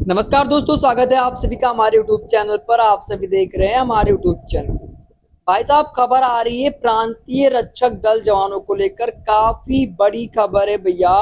नमस्कार दोस्तों, स्वागत है आप सभी का हमारे यूट्यूब चैनल पर। आप सभी देख रहे हैं हमारे यूट्यूब चैनल। भाई साहब, खबर आ रही है प्रांतीय रक्षक दल जवानों को लेकर, काफी बड़ी खबर है भैया।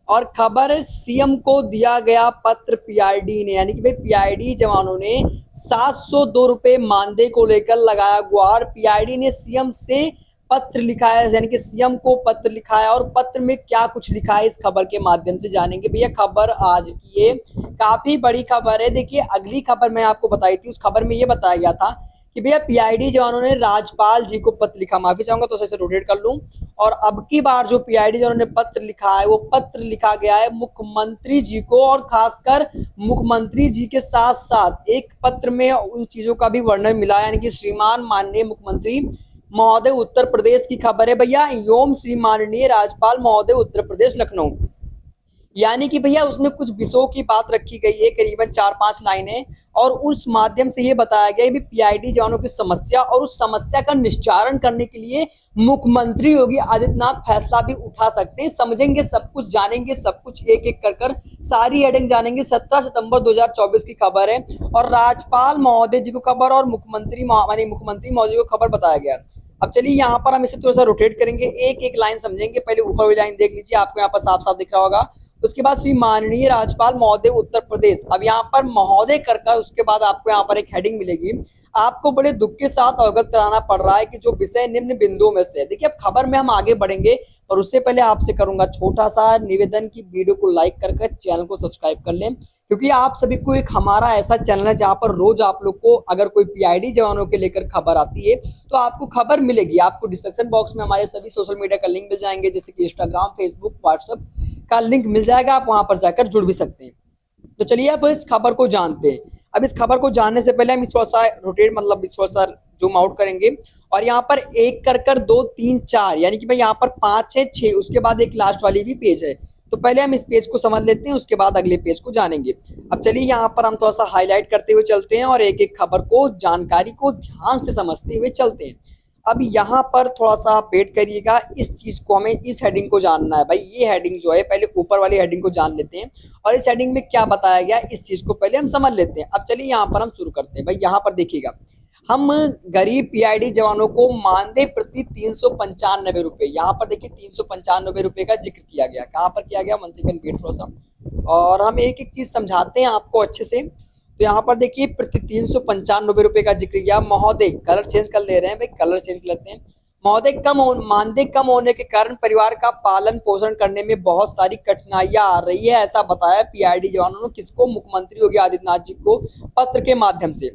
और खबर है सीएम को दिया गया पत्र पीआईडी ने, यानी कि भाई पीआईडी जवानों ने 702 रुपए मानदेय को लेकर लगाया गुहार। पीआईडी ने सीएम से पत्र लिखा है, यानी कि सीएम को पत्र लिखा है। और पत्र में क्या कुछ लिखा है इस खबर के माध्यम से जानेंगे भैया। खबर आज की है, काफी बड़ी खबर है। देखिए, अगली खबर मैं आपको बताई थी, उस खबर में ये बताया गया था कि भैया पीआईडी जवानों ने राज्यपाल जी को पत्र लिखा। माफी चाहूंगा तो से रोटेट कर लूं। और अब की बार जो पीआईडी जवानों ने पत्र लिखा है, वो पत्र लिखा गया है मुख्यमंत्री जी को। और खासकर मुख्यमंत्री जी के साथ साथ एक पत्र में उन चीजों का भी वर्णन मिला, यानी कि श्रीमान माननीय मुख्यमंत्री महोदय उत्तर प्रदेश की खबर है भैया। एवं श्री माननीय राज्यपाल महोदय उत्तर प्रदेश लखनऊ, यानी कि भैया उसमें कुछ विषयों की बात रखी गई है, करीबन 4-5 लाइनें। और उस माध्यम से ये बताया गया है पीआईडी जवानों की समस्या, और उस समस्या का निस्तारण करने के लिए मुख्यमंत्री योगी आदित्यनाथ फैसला भी उठा सकते हैं। समझेंगे सब कुछ, जानेंगे सब कुछ, एक एक कर सारी हेडिंग जानेंगे। 17 सितंबर 2024 की खबर है, और राज्यपाल महोदय जी को खबर और मुख्यमंत्री महोदय को खबर बताया गया। अब चलिए यहाँ पर हम इसे थोड़ा सा रोटेट करेंगे, एक एक लाइन समझेंगे। पहले ऊपर वाली लाइन देख लीजिए, आपको यहाँ पर साफ साफ दिख रहा होगा। उसके बाद श्री माननीय राज्यपाल महोदय उत्तर प्रदेश, अब यहाँ पर महोदय कर उसके बाद आपको यहाँ पर एक हेडिंग मिलेगी। आपको बड़े दुख के साथ अवगत कराना पड़ रहा है कि जो विषय निम्न बिंदुओं में से। देखिए, अब खबर में हम आगे बढ़ेंगे, और उससे पहले आपसे करूंगा छोटा सा निवेदन की वीडियो को लाइक करके चैनल को सब्सक्राइब कर लें, क्योंकि आप सभी को एक हमारा ऐसा चैनल है जहां पर रोज आप लोग को अगर कोई पीआईडी जवानों के लेकर खबर आती है तो आपको खबर मिलेगी। आपको डिस्क्रिप्शन बॉक्स में हमारे सभी सोशल मीडिया का लिंक मिल जाएंगे, जैसे कि इंस्टाग्राम, फेसबुक, व्हाट्सएप का लिंक मिल जाएगा। आप वहां पर जाकर जुड़ भी सकते हैं। तो चलिए अब इस खबर को जानते हैं। अब इस खबर को जानने से पहले हम इस थोड़ा सा रोटेट, मतलब इस थोड़ा सा जूम आउट करेंगे। और यहाँ पर एक कर 2 3 4, यानी कि भाई यहाँ पर 5 है, 6, उसके बाद एक लास्ट वाली भी पेज है। तो पहले हम इस पेज को समझ लेते हैं, उसके बाद अगले पेज को जानेंगे। अब चलिए यहाँ पर हम थोड़ा सा हाईलाइट करते हुए चलते हैं, और एक एक खबर को, जानकारी को ध्यान से समझते हुए चलते हैं। अब यहाँ पर थोड़ा सा आप वेट करिएगा, इस चीज को हमें, इस हेडिंग को जानना है भाई। ये हेडिंग जो है, पहले ऊपर वाली हेडिंग को जान लेते हैं, और इस हेडिंग में क्या बताया गया इस चीज को पहले हम समझ लेते हैं। अब चलिए यहाँ पर हम शुरू करते हैं भाई। यहाँ पर देखिएगा, हम गरीब पीआईडी जवानों को मानदेय प्रति 395 रुपए, यहाँ पर देखिए 395 रुपए का जिक्र किया गया। कहाँ पर किया गया, 1 सेकंड वेट थोड़ा सा, और हम एक एक चीज समझाते हैं आपको अच्छे से। तो यहाँ पर देखिए प्रति 395 रुपए का जिक्र किया। महोदय, कलर चेंज कर ले रहे हैं भाई, कलर चेंज कर लेते हैं। महोदय, मानदेय कम होने के कारण परिवार का पालन पोषण करने में बहुत सारी कठिनाइयां आ रही है, ऐसा बताया पीआईडी जवानों ने किसको, मुख्यमंत्री योगी आदित्यनाथ जी को पत्र के माध्यम से।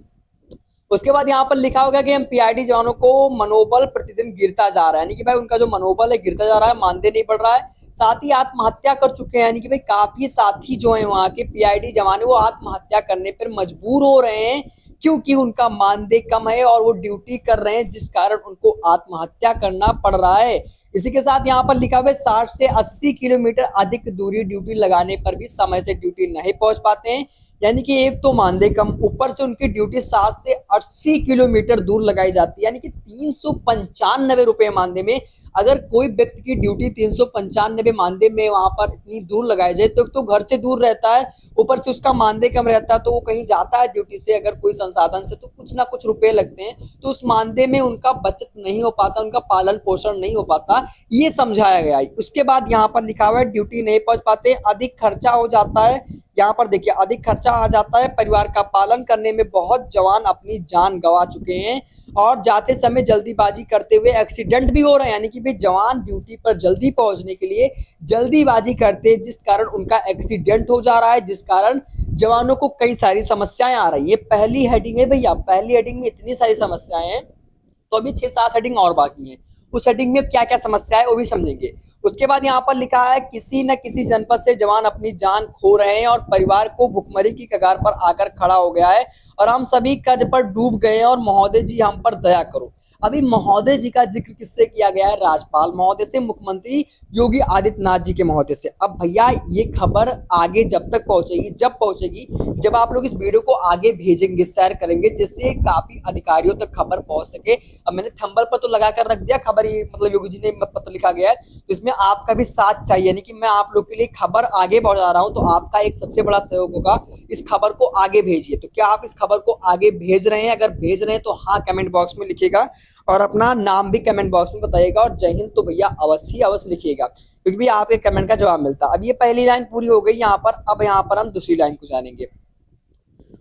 उसके बाद यहाँ पर लिखा होगा कि हम पीआईडी जवानों को मनोबल प्रतिदिन गिरता जा रहा है, यानी कि भाई उनका जो मनोबल है गिरता जा रहा है, मानदेय नहीं बढ़ रहा है। साथ ही आत्महत्या कर चुके हैं, यानी कि भाई काफी साथी जो है वहाँ के पीआईडी जवान वो आत्महत्या करने पर मजबूर हो रहे हैं, क्योंकि उनका मानदेय कम है और वो ड्यूटी कर रहे हैं, जिस कारण उनको आत्महत्या करना पड़ रहा है। इसी के साथ यहाँ पर लिखा हुआ है 60 से 80 किलोमीटर अधिक दूरी ड्यूटी लगाने पर भी समय से ड्यूटी नहीं पहुंच पाते हैं, यानी कि एक तो मानदेय कम, ऊपर से उनकी ड्यूटी 60 से 80 किलोमीटर दूर लगाई जाती है, यानी कि 395 रुपए मानदेय में अगर कोई व्यक्ति की ड्यूटी 395 मानदेय में वहां पर इतनी दूर लगाई जाए तो घर से दूर रहता है, ऊपर से उसका मानदेय कम रहता है, तो वो कहीं जाता है ड्यूटी से अगर कोई संसाधन से, तो कुछ ना कुछ रुपए लगते हैं, तो उस मानदेय में उनका बचत नहीं हो पाता, उनका पालन पोषण नहीं हो पाता, ये समझाया गया है। उसके बाद यहाँ पर लिखा हुआ है ड्यूटी नहीं पहुंच पाते, अधिक खर्चा हो जाता है। यहाँ पर देखिए अधिक खर्चा आ जाता है, परिवार का पालन करने में बहुत जवान अपनी जान गंवा चुके हैं, और जाते समय जल्दीबाजी करते हुए एक्सीडेंट भी हो रहे हैं, यानी कि भाई जवान ड्यूटी पर जल्दी पहुंचने के लिए जल्दीबाजी करते हैं, जिस कारण उनका एक्सीडेंट हो जा रहा है, जिस कारण जवानों को कई सारी समस्याएं आ रही है। पहली हेडिंग है भैया, पहली हेडिंग में इतनी सारी समस्याएं हैं, तो अभी 6-7 हेडिंग और बाकी हैं। उस हेडिंग में क्या क्या समस्या है वो भी समझेंगे। उसके बाद यहाँ पर लिखा है किसी न किसी जनपद से जवान अपनी जान खो रहे हैं, और परिवार को भुखमरी की कगार पर आकर खड़ा हो गया है, और हम सभी कर्ज पर डूब गए हैं, और महोदय जी हम पर दया करो। अभी महोदय जी का जिक्र किससे किया गया है? राज्यपाल महोदय से, मुख्यमंत्री योगी आदित्यनाथ जी के महोदय से। अब भैया ये खबर आगे जब तक पहुंचेगी, जब पहुंचेगी, जब आप लोग इस वीडियो को आगे भेजेंगे, शेयर करेंगे, जिससे काफी अधिकारियों तक खबर पहुंच सके। अब मैंने थंबनेल पर तो लगा कर रख दिया खबर, ये मतलब योगी जी ने पत्र लिखा गया है, तो इसमें आपका भी साथ चाहिए, यानी कि मैं आप लोग के लिए खबर आगे पहुंचा रहा हूं, तो आपका एक सबसे बड़ा सहयोग होगा, इस खबर को आगे भेजिए। तो क्या आप इस खबर को आगे भेज रहे हैं? अगर भेज रहे हैं तो हाँ कमेंट बॉक्स में लिखिएगा, और अपना नाम भी कमेंट बॉक्स में बताइएगा, और जय हिंद तो भैया अवश्य अवश्य लिखिएगा, क्योंकि भी आपके कमेंट का जवाब मिलता। अब ये पहली लाइन पूरी हो गई यहाँ पर, अब यहाँ पर हम दूसरी लाइन को जानेंगे।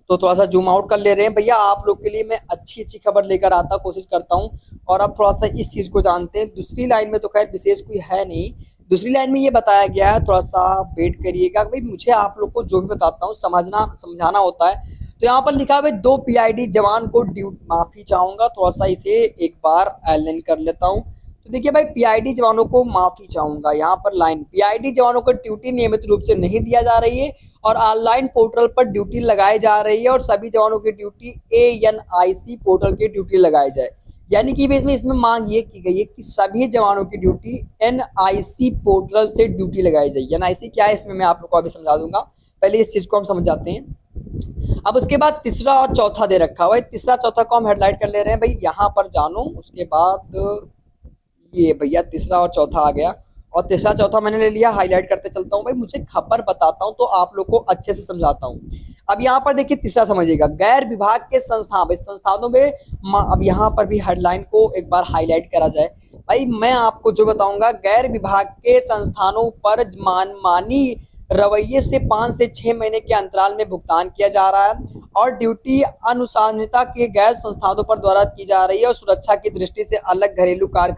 तो थोड़ा सा जूम आउट कर ले रहे हैं भैया, आप लोग के लिए मैं अच्छी अच्छी खबर लेकर आता कोशिश करता हूँ। और अब थोड़ा सा इस चीज को जानते हैं। दूसरी लाइन में तो खैर विशेष कोई है नहीं, दूसरी लाइन में ये बताया गया है, थोड़ा सा वेट करिएगा भाई, मुझे आप लोग को जो भी बताता हूँ समझाना होता है। तो यहाँ पर लिखा है 2 पीआईडी जवान को माफी चाहूंगा, थोड़ा सा इसे एक बार एलाइन कर लेता हूँ। तो देखिए भाई, पीआईडी जवानों को माफी चाहूंगा, यहाँ पर लाइन, पीआईडी जवानों को ड्यूटी नियमित रूप से नहीं दिया जा रही है और ऑनलाइन पोर्टल पर ड्यूटी लगाई जा रही है, और सभी जवानों की ड्यूटी एएनआईसी पोर्टल की ड्यूटी लगाई जाए। यानी कि इसमें मांग ये की गई है कि सभी जवानों की ड्यूटी एनआईसी पोर्टल से ड्यूटी लगाई जाए। एनआईसी क्या है इसमें मैं आप लोग को अभी समझा दूंगा, पहले इस चीज को हम समझ जाते हैं। अब उसके बाद तीसरा और चौथा दे रखा हुआ है, तीसरा चौथा को हम हेडलाइट कर ले रहे हैं भाई, यहाँ पर जानो। उसके बाद ये भैया तीसरा और चौथा आ गया, और तीसरा चौथा मैंने ले लिया, हाईलाइट करते चलता हूँ भाई, मुझे खबर बताता हूँ तो आप लोग को अच्छे से समझाता हूँ। अब यहाँ पर देखिए तीसरा समझिएगा, गैर विभाग के संस्थान, संस्थानों में, अब यहाँ पर भी हेडलाइन को एक बार हाईलाइट करा जाए भाई, मैं आपको जो बताऊंगा, गैर विभाग के संस्थानों पर मनमानी रवैये से 5 से 6 महीने के अंतराल में भुगतान किया जा रहा है, और ड्यूटी अनुशासनता के गैर संस्थानों पर द्वारा की जा रही है, और सुरक्षा की दृष्टि से अलग घरेलू कार्य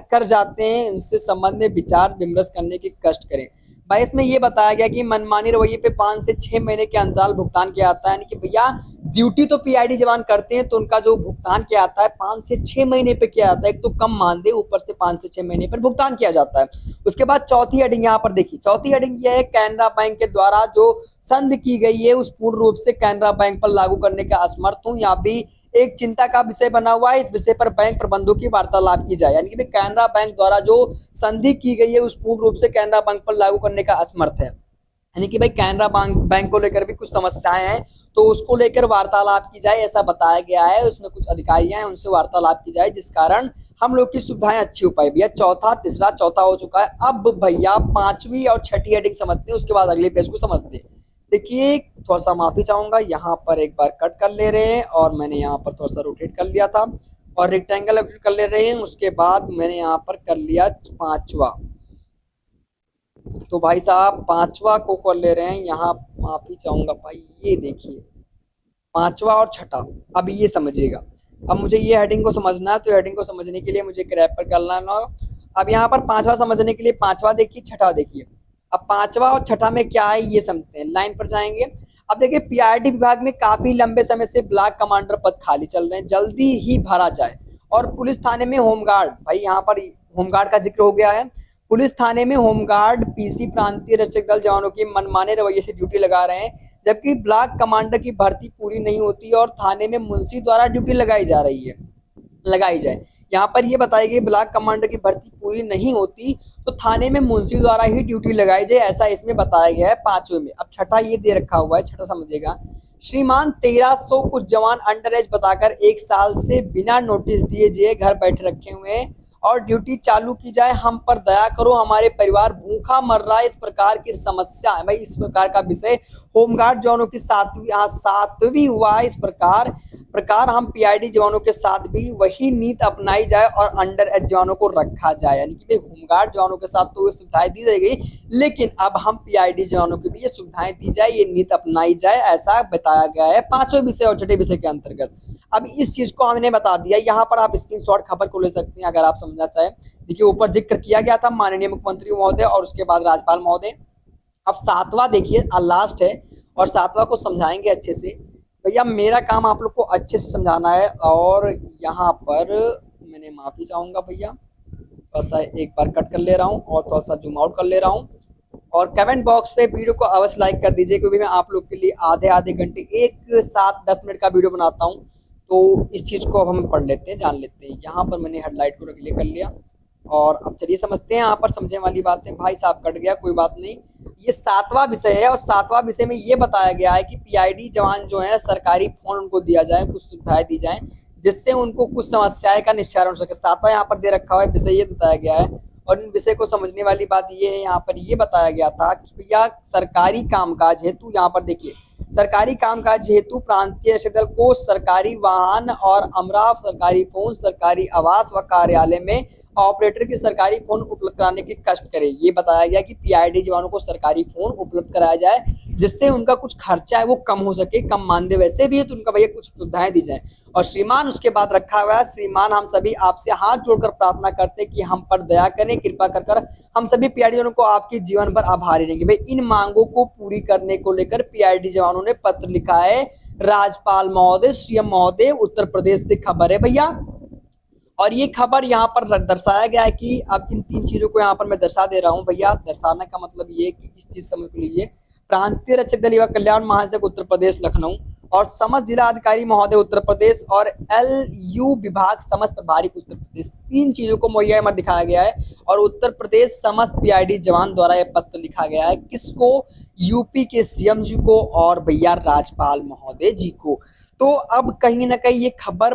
कर जाते हैं, उनसे संबंध में विचार विमर्श करने की कष्ट करें। भाई इसमें ये बताया गया कि मनमानी रवैये पे 5 से 6 महीने के अंतराल भुगतान किया जाता है, यानी कि भैया ड्यूटी तो पीआईडी जवान करते हैं, तो उनका जो भुगतान किया जाता है 5 से 6 महीने पे किया जाता है, एक तो कम मानदेय, ऊपर से 5 से 6 महीने पर भुगतान किया जाता है। उसके बाद चौथी हेडिंग यहाँ पर देखिए, चौथी हेडिंग यह है, कैनरा बैंक के द्वारा जो संधि की गई है उस पूर्ण रूप से कैनरा बैंक पर लागू करने का असमर्थ हूँ। यहाँ भी एक चिंता का विषय बना हुआ है, इस विषय पर बैंक प्रबंधों की वार्तालाप की जाए, यानी कि कैनरा बैंक द्वारा जो संधि की गई है उस पूर्ण रूप से कैनरा बैंक पर लागू करने का असमर्थ है, यानी कि भाई कैनरा बैंक को लेकर भी कुछ समस्याएं हैं, तो उसको लेकर वार्तालाप की जाए, ऐसा बताया गया है। उसमें कुछ अधिकारियां हैं, उनसे वार्तालाप की जाए, जिस कारण हम लोग की सुविधाएं अच्छी हो पाए। भैया चौथा, तीसरा, चौथा हो चुका है। अब भैया पांचवी और छठी हेडिंग समझते हैं, उसके बाद अगले पेज को समझते हैं। देखिए थोड़ा सा माफी चाहूंगा, यहाँ पर एक बार कट कर ले रहे हैं, और मैंने यहाँ पर थोड़ा सा रोटेट कर लिया था, और रेक्टेंगल रोटेट कर ले रहे हैं। उसके बाद मैंने यहाँ पर कर लिया पांचवा, तो भाई साहब पांचवा को कर ले रहे हैं, यहाँ माफी चाहूंगा भाई, ये देखिए पांचवा और छठा, अब ये समझिएगा। अब मुझे ये हेडिंग को समझना है, तो हेडिंग को समझने के लिए मुझे क्रैप पर करना है। अब यहाँ पर पांचवा समझने के लिए पांचवा देखिए, छठा देखिए। अब पांचवा और छठा में क्या है ये समझते हैं, लाइन पर जाएंगे। अब देखिए, पीआरडी विभाग में काफी लंबे समय से ब्लॉक कमांडर पद खाली चल रहे हैं, जल्दी ही भरा जाए। और पुलिस थाने में होमगार्ड, भाई यहाँ पर होमगार्ड का जिक्र हो गया है, पुलिस थाने में होमगार्ड पीसी प्रांतीय रक्षक दल जवानों की मनमाने रवैये से ड्यूटी लगा रहे हैं, जबकि ब्लॉक कमांडर की भर्ती पूरी नहीं होती और थाने में मुंशी द्वारा ड्यूटी लगाई जाए। यहाँ पर ये बताया गया ब्लॉक कमांडर की भर्ती पूरी नहीं होती तो थाने में मुंशी द्वारा ही ड्यूटी लगाई जाए, ऐसा इसमें बताया गया है पांचवें में। अब छठा ये दे रखा हुआ है, छठा समझिएगा। श्रीमान 1300 कुछ जवान अंडर एज बताकर 1 साल से बिना नोटिस दिए घर बैठे रखे हुए हैं और ड्यूटी चालू की जाए, हम पर दया करो, हमारे परिवार भूखा मर रहा है। इस प्रकार की समस्या है भाई, इस प्रकार का विषय होमगार्ड जवानों की सातवीं हुआ है। इस प्रकार हम पीआईडी जवानों के साथ भी वही नीति अपनाई जाए और अंडर एज जवानों को रखा जाए, यानी कि भाई होमगार्ड जवानों के साथ तो वो सुविधाएं दी गई, लेकिन अब हम पीआईडी जवानों की भी ये सुविधाएं दी जाए, ये नीति अपनाई जाए, ऐसा बताया गया है पांचवें विषय और छठे विषय के अंतर्गत। अब इस चीज को हमने बता दिया, यहाँ पर आप स्क्रीनशॉट खबर को ले सकते हैं अगर आप समझना चाहें। देखिए ऊपर जिक्र किया गया था माननीय मुख्यमंत्री महोदय और उसके बाद राज्यपाल महोदय। अब सातवां देखिए, लास्ट है और सातवां को समझाएंगे अच्छे से। भैया मेरा काम आप लोग को अच्छे से समझाना है, और यहाँ पर मैंने माफी चाहूंगा भैया, थोड़ा सा एक बार कट कर ले रहा हूँ और थोड़ा सा जूम आउट कर ले रहा हूँ। और कमेंट बॉक्स पे वीडियो को अवश्य लाइक कर दीजिए, क्योंकि मैं आप लोग के लिए आधे घंटे एक साथ 10 मिनट का वीडियो बनाता हूँ, तो इस चीज़ को अब हम पढ़ लेते हैं, जान लेते हैं। यहाँ पर मैंने हेडलाइट को कर लिया और अब चलिए समझते हैं। यहाँ पर समझने वाली बात है, भाई साहब कट गया, कोई बात नहीं। ये 7वां विषय है और 7वां विषय में ये बताया गया है कि पीआईडी जवान जो है सरकारी फोन उनको दिया जाए, कुछ सुविधाएं दी जाए जिससे उनको कुछ समस्याएं का निस्तारण हो सके। 7वां यहाँ पर दे रखा हुआ है विषय, ये बताया गया है। और इन विषय को समझने वाली बात ये है, यहाँ पर ये बताया गया था कि भैया सरकारी कामकाज हेतु, यहाँ पर देखिए, सरकारी कामकाज हेतु प्रांतीय रक्षक दल को सरकारी वाहन और अमराव सरकारी फोन सरकारी आवास व कार्यालय में ऑपरेटर की सरकारी फोन उपलब्ध कराने के कष्ट करे। ये बताया गया कि पीआईडी जवानों को सरकारी फोन उपलब्ध कराया जाए जिससे उनका कुछ खर्चा है वो कम हो सके, कम मानदेय वैसे भी है तो उनका भैया कुछ सुविधाएं दी जाए। और श्रीमान उसके बाद रखा हुआ है, श्रीमान हम सभी आपसे हाथ जोड़कर प्रार्थना करते कि हम पर दया करें, कृपा कर हम सभी पीआईडी जवानों को आपके जीवन पर आभारी रहेंगे। भाई इन मांगों को पूरी करने को लेकर पीआईडी जवानों ने पत्र लिखा है राज्यपाल महोदय, सीएम महोदय। उत्तर प्रदेश से खबर है भैया, और ये खबर यहाँ पर दर्शाया गया है कि अब इन 3 चीजों को यहाँ पर मैं दर्शा दे रहा हूँ भैया। दर्शाने का मतलब ये कि इस चीज समझ लीजिए, प्रांतीय रक्षक दल युवा कल्याण महासंघ उत्तर प्रदेश लखनऊ और समस्त जिला अधिकारी महोदय उत्तर प्रदेश और एलयू विभाग समस्त प्रभारी उत्तर प्रदेश, 3 चीजों को मुहैया में दिखाया गया है। और उत्तर प्रदेश समस्त पीआईडी जवान द्वारा यह पत्र लिखा गया है, किसको? यूपी के सीएम जी को और भैया राज्यपाल महोदय जी को। तो अब कहीं ना कहीं ये खबर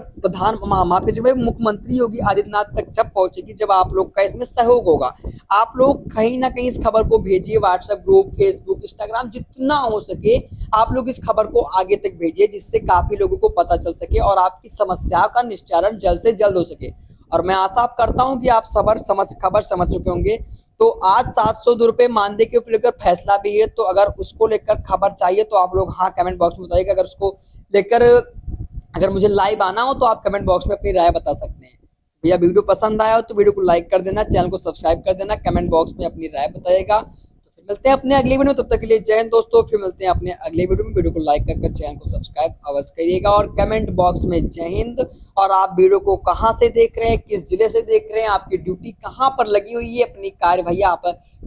माफ कीजिए, मुख्यमंत्री योगी आदित्यनाथ तक जब पहुंचेगी, जब आप लोग का इसमें सहयोग होगा। आप लोग कहीं ना कहीं इस खबर को भेजिए, व्हाट्सएप ग्रुप, फेसबुक, इंस्टाग्राम, जितना हो सके आप लोग इस खबर को आगे तक भेजिए जिससे काफी लोगों को पता चल सके और आपकी समस्या का निस्तारण जल्द से जल्द हो सके। और मैं आशा करता हूं कि आप खबर समझ चुके होंगे। तो आज 702 रुपये मानदेय के ऊपर लेकर फैसला भी है, तो अगर उसको लेकर खबर चाहिए तो आप लोग हाँ कमेंट बॉक्स में बताइएगा। अगर उसको लेकर अगर मुझे लाइव आना हो तो आप कमेंट बॉक्स में अपनी राय बता सकते हैं। भैया वीडियो पसंद आया हो तो वीडियो को लाइक कर देना, चैनल को सब्सक्राइब कर देना, कमेंट बॉक्स में अपनी राय बताइएगा। तो फिर मिलते हैं अपने अगले वीडियो में, तब तक के लिए जय हिंद दोस्तों। फिर मिलते हैं अपने अगले वीडियो में। वीडियो को लाइक कर चैनल को सब्सक्राइब अवश्य करिएगा और कमेंट बॉक्स में जय हिंद। और आप वीडियो को कहाँ से देख रहे हैं, किस जिले से देख रहे हैं, आपकी ड्यूटी कहाँ पर लगी हुई है, अपनी कार्य भैया आप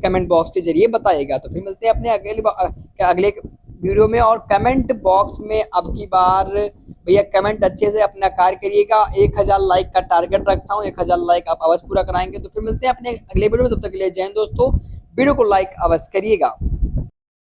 कमेंट बॉक्स के जरिए बताइएगा। तो फिर मिलते हैं अपने अगले वीडियो में। और कमेंट बॉक्स में अब की बार भैया कमेंट अच्छे से अपना कार्य करिएगा। 1000 लाइक का टारगेट रखता हूँ, 1000 लाइक आप अवश्य पूरा कराएंगे। तो फिर मिलते हैं अपने अगले वीडियो में, तब तक के लिए जय हिंद दोस्तों। वीडियो को लाइक अवश्य करिएगा।